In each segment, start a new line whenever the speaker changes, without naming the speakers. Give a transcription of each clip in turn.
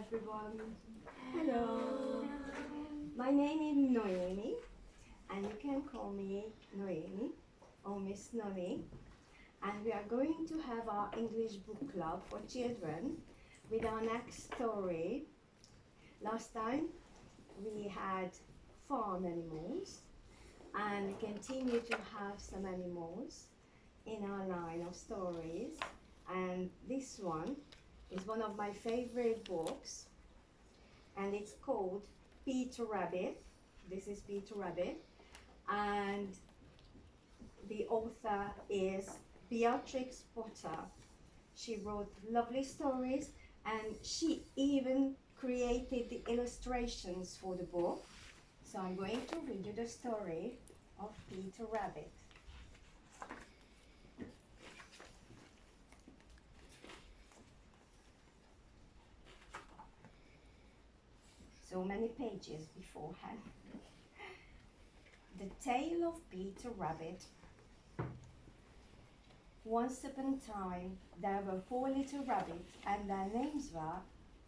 everyone. Hello. My name is Noemi, and you can call me Noemi or Miss Noemi. And we are going to have our English book club for children with our next story. Last time we had farm animals, and we continue to have some animals in our line of stories. And this one is one of my favorite books, and it's called Peter Rabbit. This is Peter Rabbit, and the author is Beatrix Potter. She wrote lovely stories, and she even created the illustrations for the book. So I'm going to read you the story of Peter Rabbit. So many pages beforehand. The Tale of Peter Rabbit. Once upon a time, there were 4 little rabbits, and their names were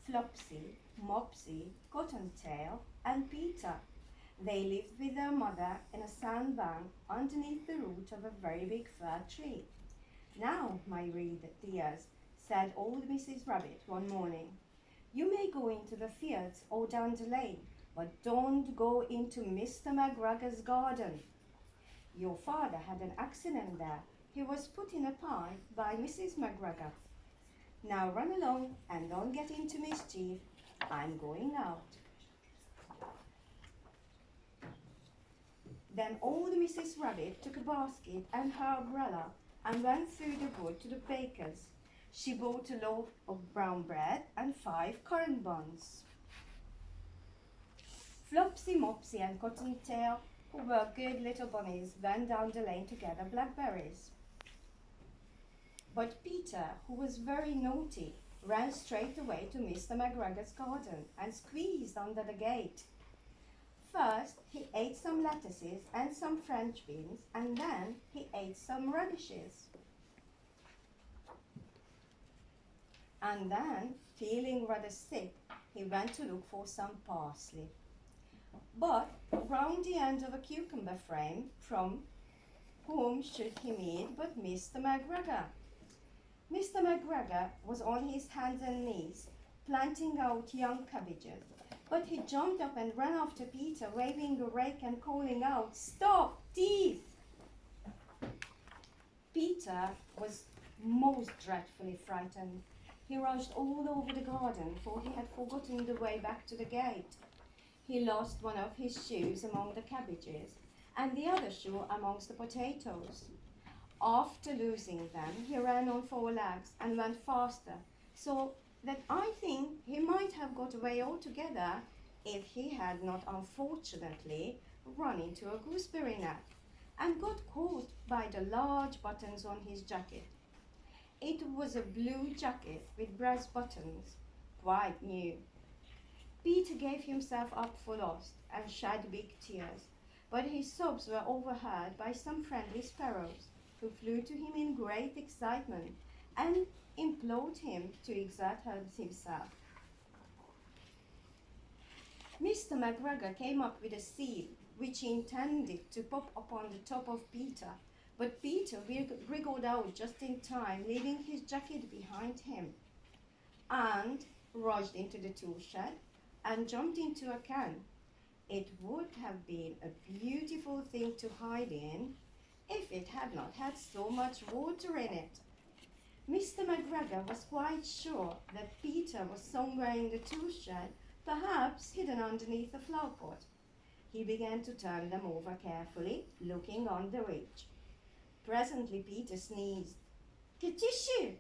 Flopsy, Mopsy, Cottontail, and Peter. They lived with their mother in a sandbank underneath the root of a very big fir tree. "Now, my dears," said old Mrs. Rabbit one morning, "you may go into the fields or down the lane, but don't go into Mr. McGregor's garden. Your father had an accident there. He was put in a pie by Mrs. McGregor. Now run along and don't get into mischief. I'm going out." Then old Mrs. Rabbit took a basket and her umbrella and went through the wood to the baker's. She bought a loaf of brown bread and 5 currant buns. Flopsy, Mopsy, and Cottontail, who were good little bunnies, went down the lane to gather blackberries. But Peter, who was very naughty, ran straight away to Mr. McGregor's garden and squeezed under the gate. First, he ate some lettuces and some French beans, and then he ate some radishes. And then, feeling rather sick, he went to look for some parsley. But round the end of a cucumber frame, from whom should he meet but Mr. McGregor? Mr. McGregor was on his hands and knees, planting out young cabbages, but he jumped up and ran after Peter, waving a rake and calling out, "Stop, thief!" Peter was most dreadfully frightened. He rushed all over the garden, for he had forgotten the way back to the gate. He lost one of his shoes among the cabbages, and the other shoe amongst the potatoes. After losing them, he ran on 4 legs and went faster, so that I think he might have got away altogether if he had not unfortunately run into a gooseberry net and got caught by the large buttons on his jacket. It was a blue jacket with brass buttons, quite new. Peter gave himself up for lost and shed big tears, but his sobs were overheard by some friendly sparrows, who flew to him in great excitement and implored him to exert himself. Mr. McGregor came up with a seed, which he intended to pop upon the top of Peter, but Peter wriggled out just in time, leaving his jacket behind him, and rushed into the tool shed and jumped into a can. It would have been a beautiful thing to hide in if it had not had so much water in it. Mr. McGregor was quite sure that Peter was somewhere in the tool shed, perhaps hidden underneath a flower pot. He began to turn them over carefully, looking on the ridge. Presently Peter sneezed. "Tissue!"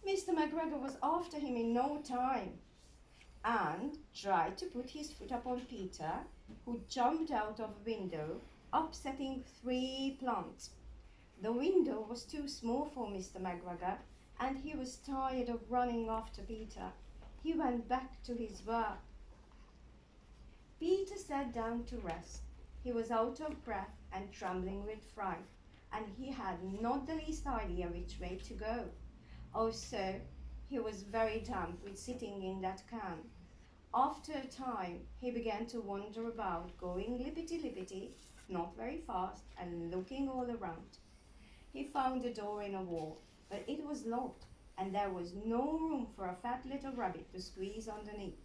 Mr. McGregor was after him in no time, and tried to put his foot upon Peter, who jumped out of a window, upsetting 3 plants. The window was too small for Mr. McGregor, and he was tired of running after Peter. He went back to his work. Peter sat down to rest. He was out of breath and trembling with fright, and he had not the least idea which way to go. Also, He was very damp with sitting in that can. After a time, he began to wander about, going lippity-lippity, not very fast, and looking all around. He found a door in a wall, but it was locked, and there was no room for a fat little rabbit to squeeze underneath.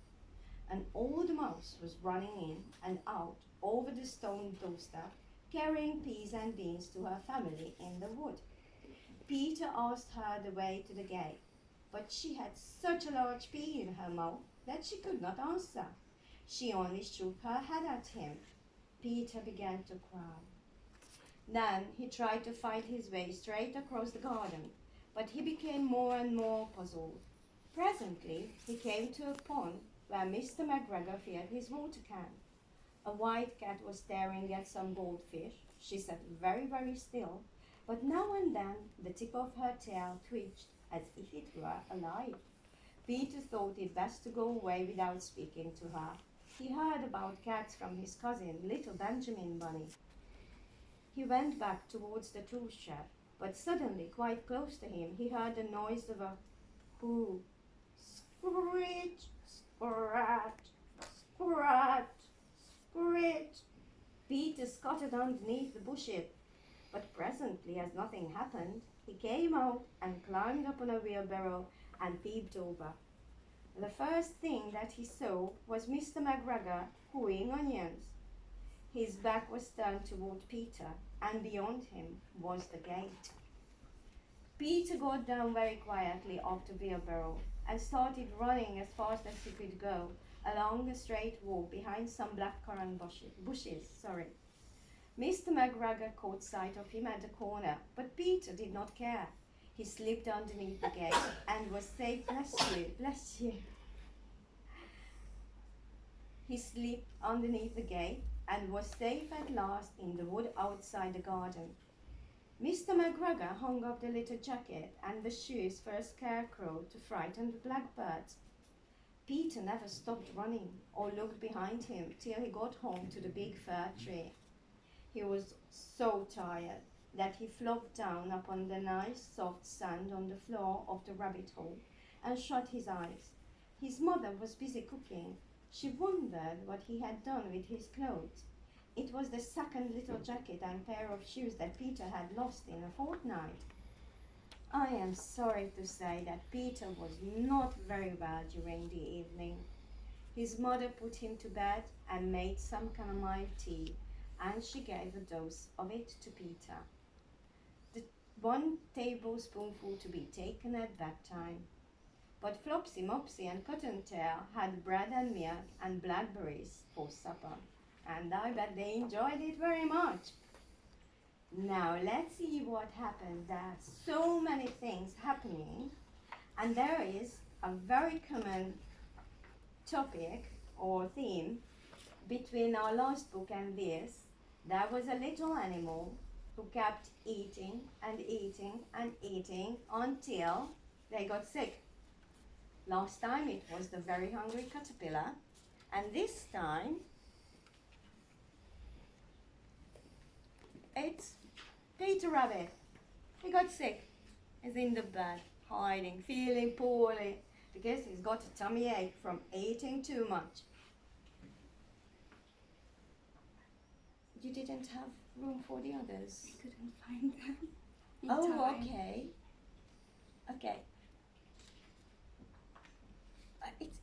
An old mouse was running in and out over the stone doorstep, carrying peas and beans to her family in the wood. Peter asked her the way to the gate, but she had such a large pea in her mouth that she could not answer. She only shook her head at him. Peter began to cry. Then he tried to find his way straight across the garden, but he became more and more puzzled. Presently, he came to a pond where Mr. McGregor filled his water can. A white cat was staring at some goldfish. She sat very, very still, but now and then the tip of her tail twitched as if it were alive. Peter thought it best to go away without speaking to her. He heard about cats from his cousin, little Benjamin Bunny. He went back towards the tool shed, but suddenly, quite close to him, he heard the noise of a who. Screech, scratch, scratch, screech. Peter scuttled underneath the bushes, but presently, as nothing happened, he came out and climbed up on a wheelbarrow and peeped over. The first thing that he saw was Mr. McGregor hoeing onions. His back was turned toward Peter, and beyond him was the gate. Peter got down very quietly off the wheelbarrow and started running as fast as he could go along the straight walk behind some blackcurrant bushes. Mr. McGregor caught sight of him at the corner, but Peter did not care. He slipped underneath the gate and was safe. Bless you. He slipped underneath the gate and was safe at last in the wood outside the garden. Mr. McGregor hung up the little jacket and the shoes for a scarecrow to frighten the blackbirds. Peter never stopped running or looked behind him till he got home to the big fir tree. He was so tired that he flopped down upon the nice soft sand on the floor of the rabbit hole and shut his eyes. His mother was busy cooking. She wondered what he had done with his clothes. It was the second little jacket and pair of shoes that Peter had lost in a fortnight. I am sorry to say that Peter was not very well during the evening. His mother put him to bed and made some chamomile tea, and she gave a dose of it to Peter. 1 tablespoonful to be taken at bedtime. But Flopsy, Mopsy and Cottontail had bread and milk and blackberries for supper, and I bet they enjoyed it very much. Now let's see what happened. There are so many things happening, and there is a very common topic or theme between our last book and this. There was a little animal who kept eating and eating and eating until they got sick. Last time it was the very hungry caterpillar, and this time it's Peter Rabbit. He got sick. He's in the bed, hiding, feeling poorly, because he's got a tummy ache from eating too much. You didn't have room for the others?
We couldn't find them.
Oh, okay. Okay.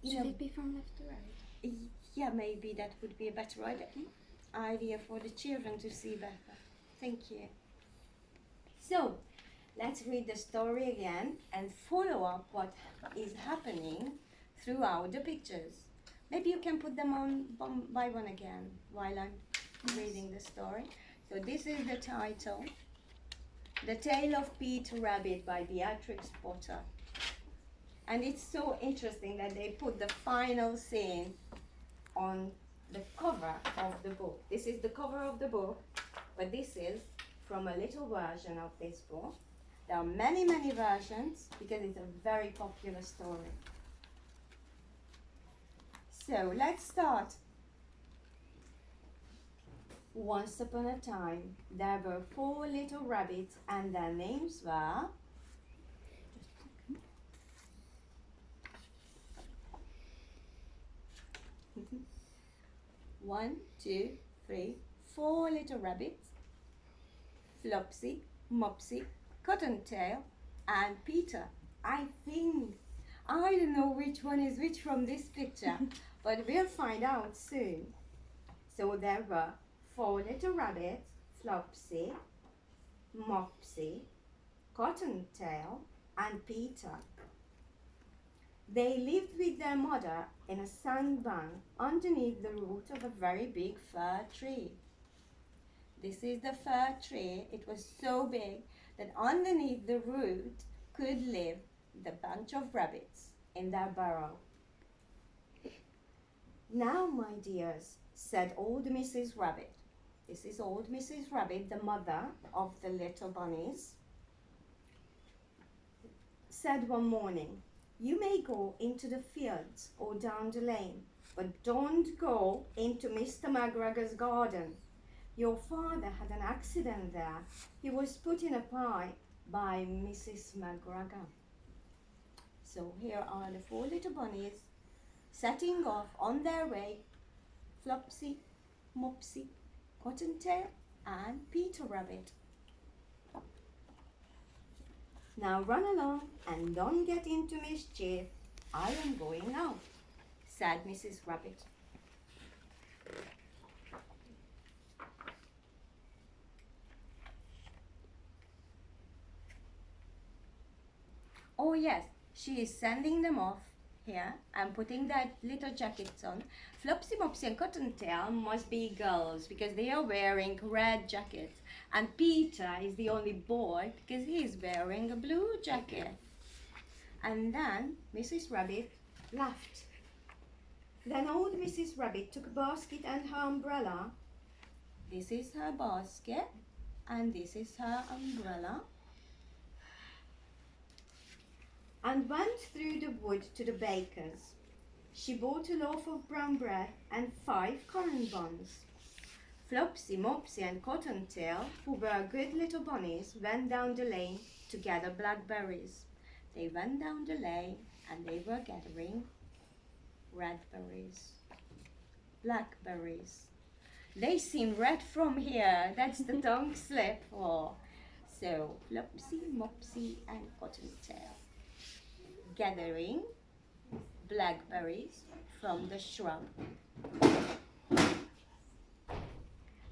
Should it be from left to right?
Yeah, maybe that would be a better idea for the children to see better. Thank you. So, let's read the story again and follow up what is happening throughout the pictures. Maybe you can put them on one by one again while I'm reading the story. So this is the title, The Tale of Peter Rabbit by Beatrix Potter. And it's so interesting that they put the final scene on the cover of the book. This is the cover of the book, but this is from a little version of this book. There are many, many versions because it's a very popular story. So let's start. Once upon a time, there were 4 little rabbits, and their names were 1, 2, 3, 4 little rabbits. Flopsy, Mopsy, Cottontail, and Peter. I don't know which one is which from this picture, but we'll find out soon. So there were 4 little rabbits, Flopsy, Mopsy, Cottontail, and Peter. They lived with their mother in a sandbank underneath the root of a very big fir tree. This is the fir tree. It was so big that underneath the root could live the bunch of rabbits in their burrow. Now, my dears, said old Mrs. Rabbit. This is old Mrs. Rabbit, the mother of the little bunnies. Said one morning, you may go into the fields or down the lane, but don't go into Mr. McGregor's garden. Your father had an accident there. He was put in a pie by Mrs. McGregor. So here are the 4 little bunnies setting off on their way. Flopsy, Mopsy, Cottontail, and Peter Rabbit. Now run along and don't get into mischief. I am going out, said Mrs. Rabbit. Oh yes, she is sending them off here and putting their little jackets on. Flopsy, Mopsy and Cottontail must be girls because they are wearing red jackets. And Peter is the only boy because he is wearing a blue jacket. And then Mrs. Rabbit laughed. Then old Mrs. Rabbit took a basket and her umbrella. This is her basket and this is her umbrella. And went through the wood to the baker's. She bought a loaf of brown bread and 5 currant buns. Flopsy, Mopsy and Cottontail, who were good little bunnies, went down the lane to gather blackberries. They went down the lane and they were gathering red berries, blackberries. They seem red from here. That's the tongue slip. Oh. So Flopsy, Mopsy and Cottontail gathering blackberries from the shrub.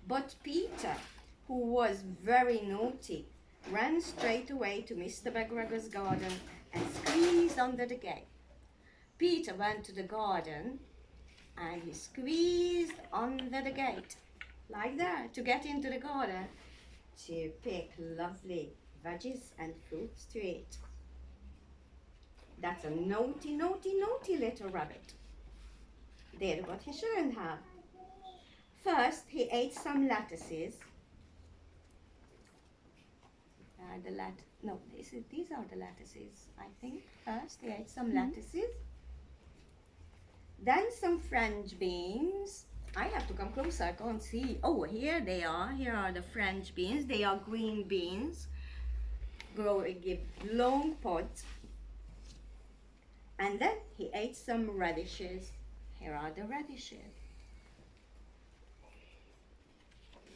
But Peter, who was very naughty, ran straight away to Mr. McGregor's garden and squeezed under the gate. Peter went to the garden and he squeezed under the gate, like that, to get into the garden to pick lovely veggies and fruits to eat. That's a naughty, naughty, naughty little rabbit. Did what he shouldn't have. First, he ate some lettuces. These are the lettuces, I think. First, he ate some lettuces. Then some French beans. I have to come closer, I can't see. Oh, here they are. Here are the French beans. They are green beans. Growing in long pods. And then he ate some radishes. Here are the radishes.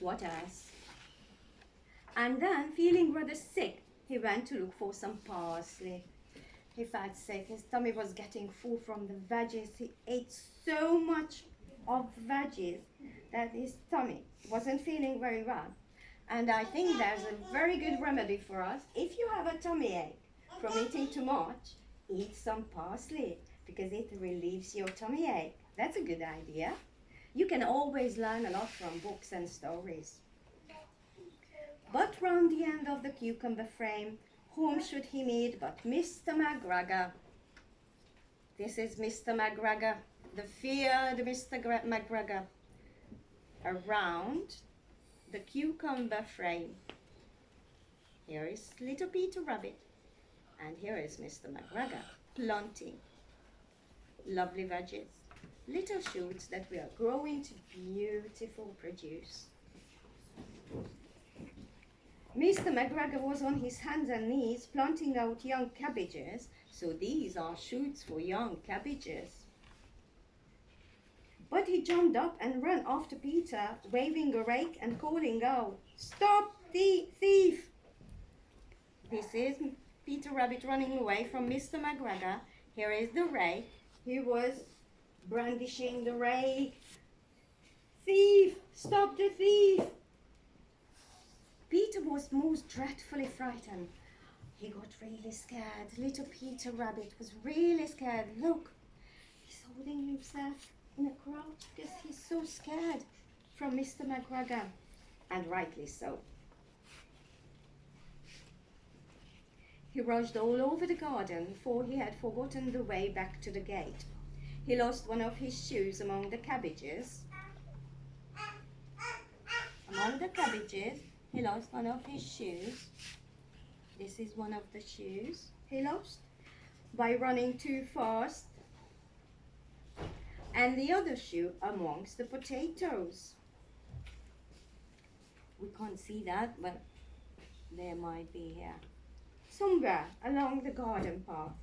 What else? And then, feeling rather sick, he went to look for some parsley. He felt sick. His tummy was getting full from the veggies. He ate so much of veggies that his tummy wasn't feeling very well. And I think there's a very good remedy for us. If you have a tummy ache from eating too much, eat some parsley because it relieves your tummy ache. That's a good idea. You can always learn a lot from books and stories. But round the end of the cucumber frame, whom should he meet but Mr. McGregor? This is Mr. McGregor, the feared Mr. McGregor, around the cucumber frame. Here is little Peter Rabbit, and here is Mr. McGregor planting lovely veggies, little shoots that we are growing to beautiful produce. Mr. McGregor was on his hands and knees planting out young cabbages, so these are shoots for young cabbages. But he jumped up and ran after Peter, waving a rake and calling out, "Stop the thief!" This is Peter Rabbit running away from Mr. McGregor. Here is the rake. He was brandishing the rake. "Thief! Stop the thief!" Peter was most dreadfully frightened. He got really scared. Little Peter Rabbit was really scared. Look, he's holding himself in a crouch because he's so scared from Mr. McGregor, and rightly so. He rushed all over the garden, for he had forgotten the way back to the gate. He lost one of his shoes among the cabbages. He lost one of his shoes. This is one of the shoes he lost by running too fast. And the other shoe amongst the potatoes. We can't see that, but there might be here. Somewhere along the garden path.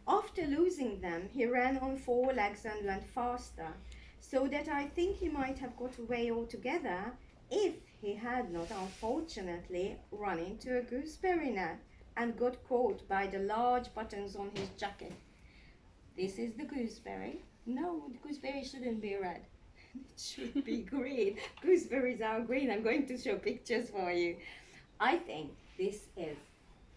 After losing them, he ran on 4 legs and went faster, so that I think he might have got away altogether if he had not unfortunately run into a gooseberry net and got caught by the large buttons on his jacket. This is the gooseberry. No, the gooseberry shouldn't be red. It should be green. Gooseberries are green. I'm going to show pictures for you. I think this is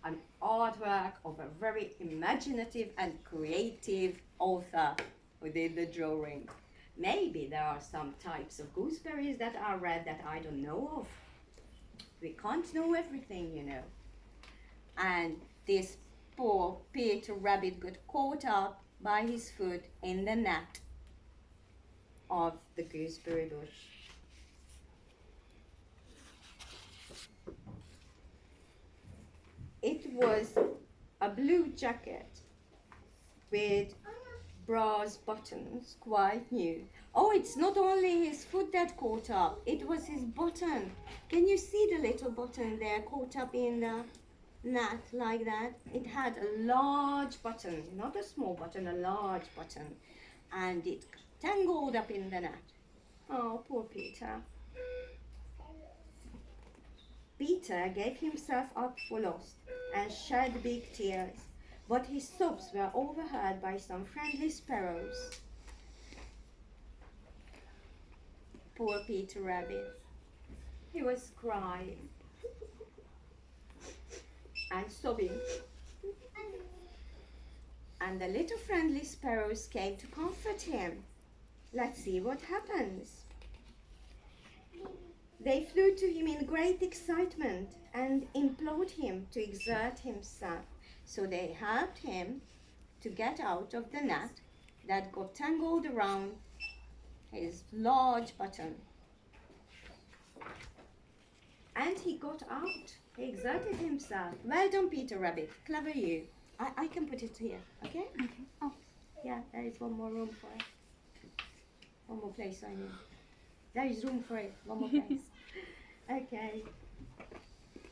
an artwork of a very imaginative and creative author who did the drawing. Maybe there are some types of gooseberries that are red that I don't know of. We can't know everything, you know. And this poor Peter Rabbit got caught up by his foot in the net of the gooseberry bush. It was a blue jacket with brass buttons, quite new. Oh, it's not only his foot that caught up, it was his button. Can you see the little button there caught up in the net like that? It had a large button, not a small button, a large button. And it tangled up in the net. Oh, poor Peter. Peter gave himself up for lost and shed big tears, but his sobs were overheard by some friendly sparrows. Poor Peter Rabbit. He was crying and sobbing. And the little friendly sparrows came to comfort him. Let's see what happens. They flew to him in great excitement and implored him to exert himself. So they helped him to get out of the net that got tangled around his large button. And he got out. He exerted himself. Well done, Peter Rabbit. Clever you. I can put it here, okay?
Okay. Oh.
Yeah, there is one more room for it. One more place, I mean. There is room for it. One more place. Okay.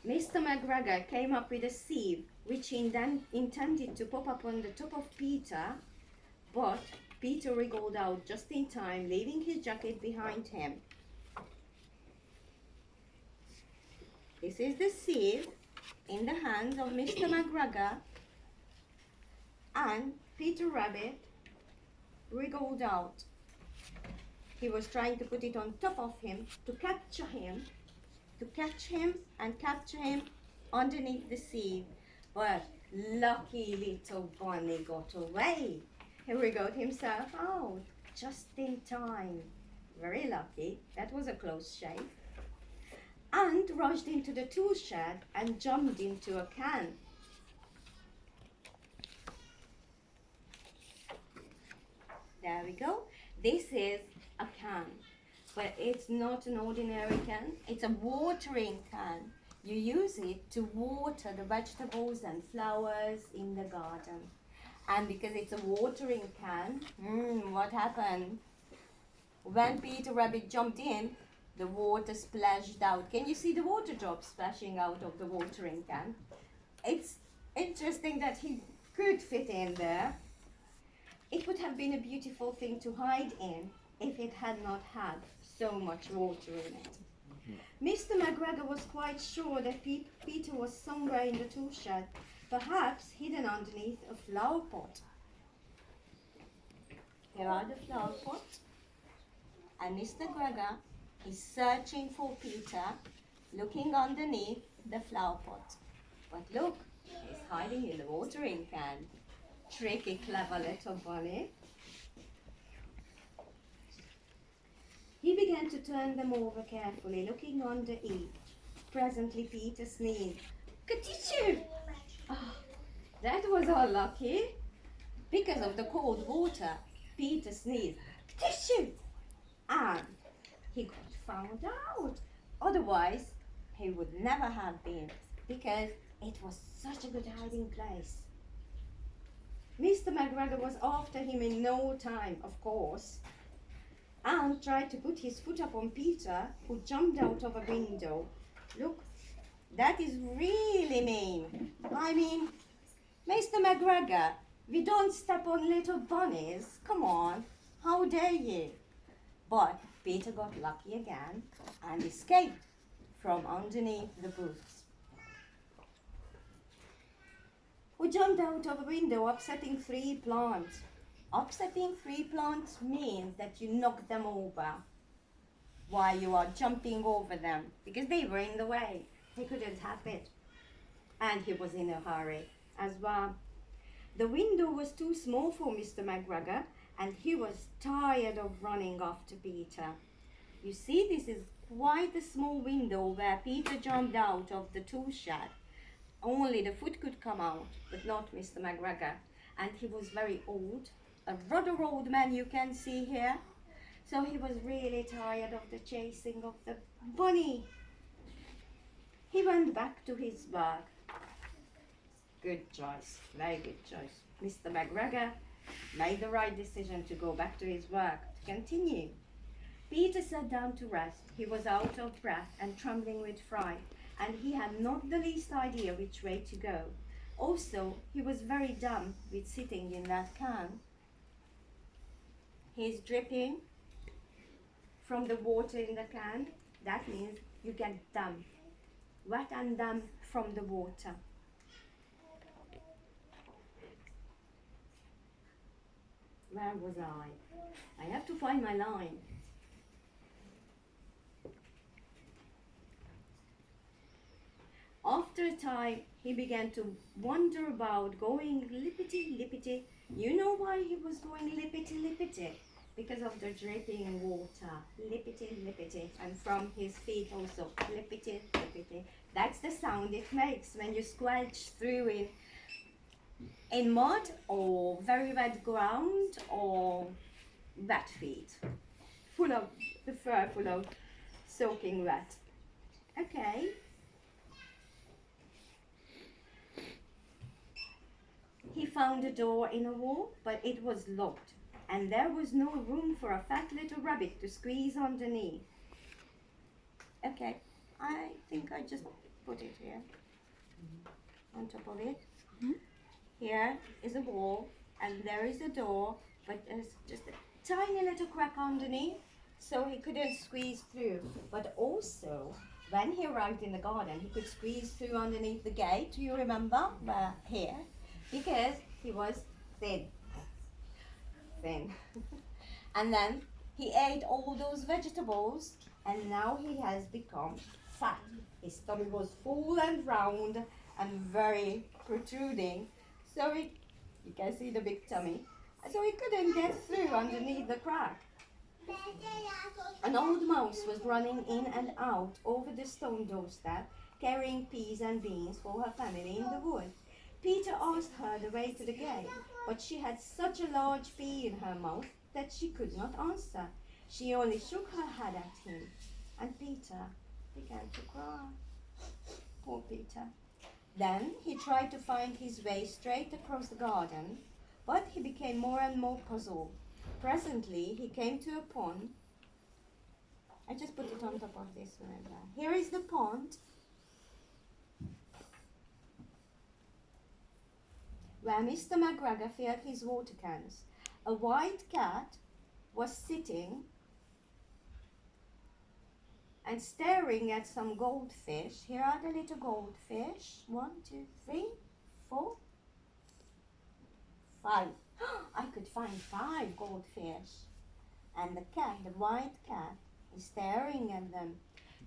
Mr. McGregor came up with a sieve, which he then intended to pop up on the top of Peter, but Peter wriggled out just in time, leaving his jacket behind him. This is the sieve in the hands of Mr. McGregor, and Peter Rabbit wriggled out. He was trying to put it on top of him to catch him and capture him underneath the sieve. But lucky little bunny got away. He wriggled himself out just in time. Very lucky. That was a close shave. And rushed into the tool shed and jumped into a can. There we go. This is a can, but it's not an ordinary can. It's a watering can. You use it to water the vegetables and flowers in the garden. And because it's a watering can, what happened? When Peter Rabbit jumped in, the water splashed out. Can you see the water drops splashing out of the watering can? It's interesting that he could fit in there. It would have been a beautiful thing to hide in if it had not had so much water in it. Mr. McGregor was quite sure that Peter was somewhere in the tool shed, perhaps hidden underneath a flower pot. Here are the flower pots, and Mr. McGregor is searching for Peter, looking underneath the flower pot. But look, he's hiding in the watering can. Tricky, clever little bunny. He began to turn them over carefully, looking under each. Presently Peter sneezed. Ka-tissue! Oh, that was all lucky. Because of the cold water, Peter sneezed. Ka-tissue! And he got found out. Otherwise, he would never have been, because it was such a good hiding place. Mr. McGregor was after him in no time, of course, and tried to put his foot up on Peter, who jumped out of a window. Look, that is really mean. I mean, Mr. McGregor, we don't step on little bunnies. Come on, how dare you? But Peter got lucky again and escaped from underneath the booths. Who jumped out of a window, upsetting 3 plants. Upsetting 3 plants means that you knock them over while you are jumping over them, because they were in the way. He couldn't help it. And he was in a hurry as well. The window was too small for Mr. McGregor, and he was tired of running after Peter. You see, this is quite a small window where Peter jumped out of the tool shed. Only the foot could come out, but not Mr. McGregor. And he was very old, a rather old man you can see here. So he was really tired of the chasing of the bunny. He went back to his work. Good choice, very good choice. Mr. McGregor made the right decision to go back to his work, to continue. Peter sat down to rest. He was out of breath and trembling with fright, and he had not the least idea which way to go. Also, he was very dumb with sitting in that can. He's dripping from the water in the can. That means you get damp, wet and damp from the water. Where was I? I have to find my line. After a time, he began to wander about, going lippity-lippity. You know why he was going lippity-lippity? Because of the dripping water. Lippity-lippity. And from his feet also. Lippity-lippity. That's the sound it makes when you squelch through in mud or very wet ground or wet feet. Full of the fur, full of soaking wet. Okay. He found a door in a wall, but it was locked, and there was no room for a fat little rabbit to squeeze underneath. Okay, I think I just put it here, on top of it. Here is a wall, and there is a door, but there's just a tiny little crack underneath, so he couldn't squeeze through. But also, when he arrived in the garden, he could squeeze through underneath the gate, do you remember? Here. Because he was thin. And then he ate all those vegetables, and now he has become fat. His stomach was full and round and very protruding. So you can see the big tummy. So he couldn't get through underneath the crack. An old mouse was running in and out over the stone doorstep, carrying peas and beans for her family in the wood. Peter asked her the way to the gate, but she had such a large pea in her mouth that she could not answer. She only shook her head at him, and Peter began to cry. Poor Peter. Then he tried to find his way straight across the garden, but he became more and more puzzled. Presently, he came to a pond. I just put it on top of this one. Here is the pond, where Mr. McGregor filled his water cans. a white cat was sitting and staring at some goldfish. Here are the little goldfish. 1, 2, 3, 4, 5. I could find 5 goldfish. And the cat, the white cat, is staring at them.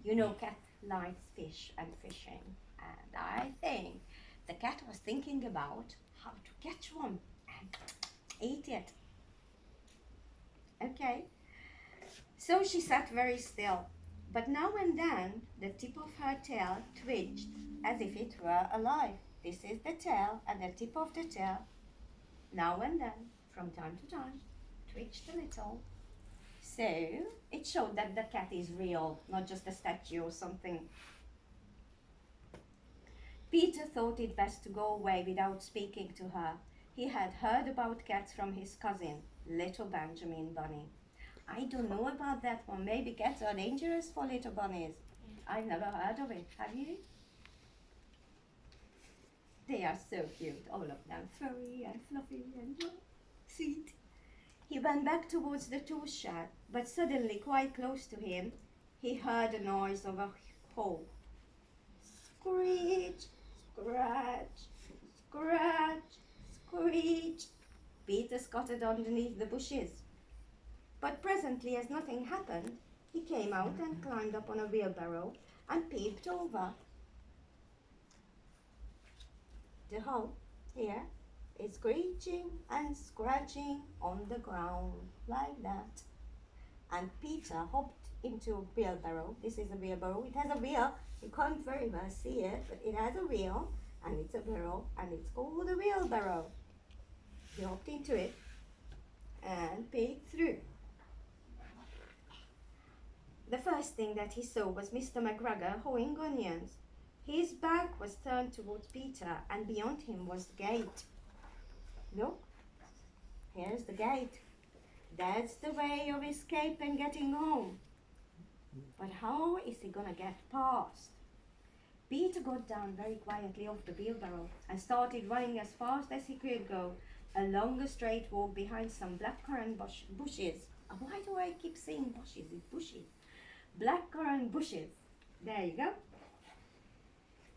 You know, cat likes fish and fishing. And I think the cat was thinking about how to catch one and eat it. Okay, so she sat very still. But now and then, the tip of her tail twitched as if it were alive. This is the tail, and the tip of the tail, now and then, from time to time, twitched a little. So, it showed that the cat is real, not just a statue or something. Peter thought it best to go away without speaking to her. He had heard about cats from his cousin, little Benjamin Bunny. I don't know about that one. Maybe cats are dangerous for little bunnies. I've never heard of it. Have you? They are so cute, all of them. Furry and fluffy and sweet. He went back towards the tool shed, but suddenly, quite close to him, he heard the noise of a hoe. Screech, scratch, scratch, screech. Peter scuttled underneath the bushes. But presently, as nothing happened, he came out and climbed up on a wheelbarrow and peeped over. The hoe here is screeching and scratching on the ground like that. And Peter hopped into a wheelbarrow. This is a wheelbarrow. It has a wheel. You can't very well see it, but it has a wheel, and it's a barrel, and it's called a wheelbarrow. He hopped into it and peeked through. The first thing that he saw was Mr. McGregor hoeing onions. His back was turned towards Peter, and beyond him was the gate. Look, here's the gate. That's the way of escape and getting home. But how is he gonna get past? Peter got down very quietly off the wheelbarrow and started running as fast as he could go along a straight walk behind some blackcurrant bushes. Why do I keep saying bushes? It's bushes. Blackcurrant bushes. There you go.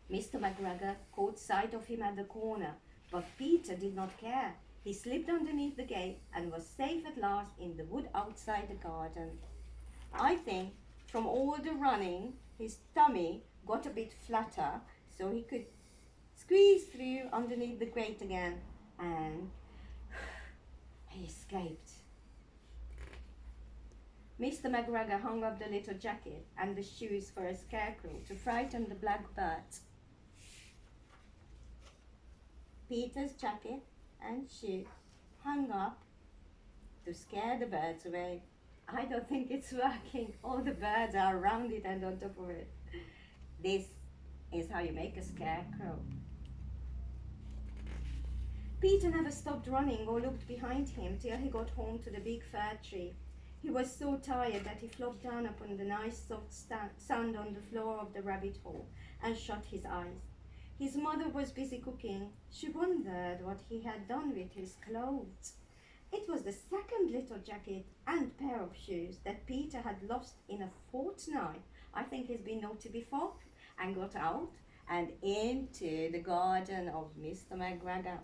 Mr. McGregor caught sight of him at the corner, but Peter did not care. He slipped underneath the gate and was safe at last in the wood outside the garden. I think from all the running, his tummy got a bit flatter, so he could squeeze through underneath the grate again, and he escaped. Mr. McGregor hung up the little jacket and the shoes for a scarecrow to frighten the blackbirds. Peter's jacket and shoes hung up to scare the birds away. I don't think it's working. All the birds are around it and on top of it. This is how you make a scarecrow. Peter never stopped running or looked behind him till he got home to the big fir tree. He was so tired that he flopped down upon the nice soft sand on the floor of the rabbit hole and shut his eyes. His mother was busy cooking. She wondered what he had done with his clothes. It was the second little jacket and pair of shoes that Peter had lost in a fortnight. I think he's been naughty before and got out and into the garden of Mr. McGregor.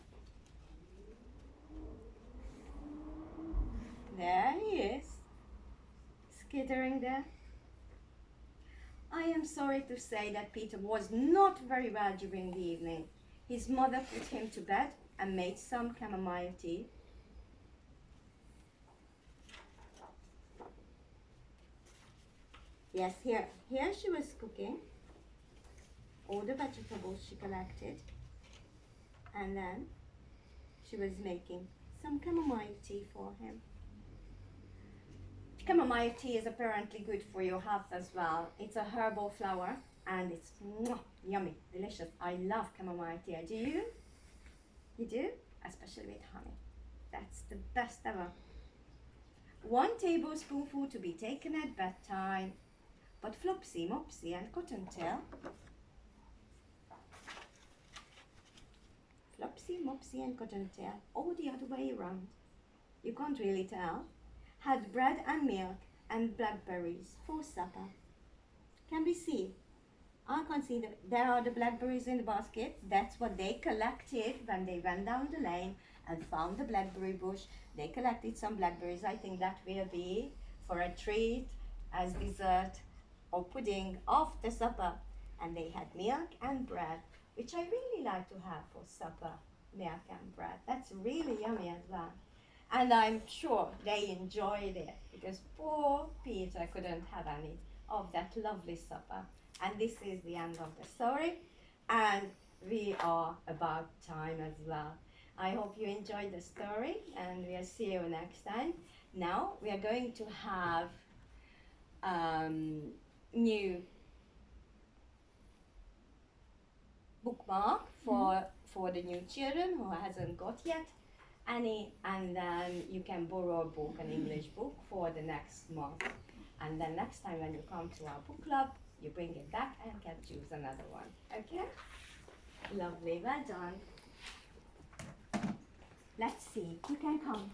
There he is, skittering there. I am sorry to say that Peter was not very well during the evening. His mother put him to bed and made some chamomile tea. Yes, here she was cooking all the vegetables she collected, and then she was making some chamomile tea for him. Chamomile tea is apparently good for your health as well. It's a herbal flower and it's yummy, delicious. I love chamomile tea. Do you? You do? Especially with honey. That's the best ever. 1 tablespoonful to be taken at bedtime. But Flopsy, Mopsy and Cottontail, Flopsy, Mopsy and Cottontail, all the other way around. you can't really tell, had bread and milk and blackberries for supper. Can we see? I can't see there are the blackberries in the basket. That's what they collected when they went down the lane and found the blackberry bush. They collected some blackberries. I think that will be for a treat as dessert or pudding after supper. And they had milk and bread, which I really like to have for supper, milk and bread. That's really yummy as well. And I'm sure they enjoyed it because poor Peter couldn't have any of that lovely supper. And this is the end of the story. And we are about time as well. I hope you enjoyed the story and we'll see you next time. Now we are going to have new bookmark for the new children who hasn't got yet any, and then you can borrow a book, an English book for the next month. And then next time when you come to our book club, you bring it back and can choose another one. Okay? Lovely, well done. Let's see, you can come.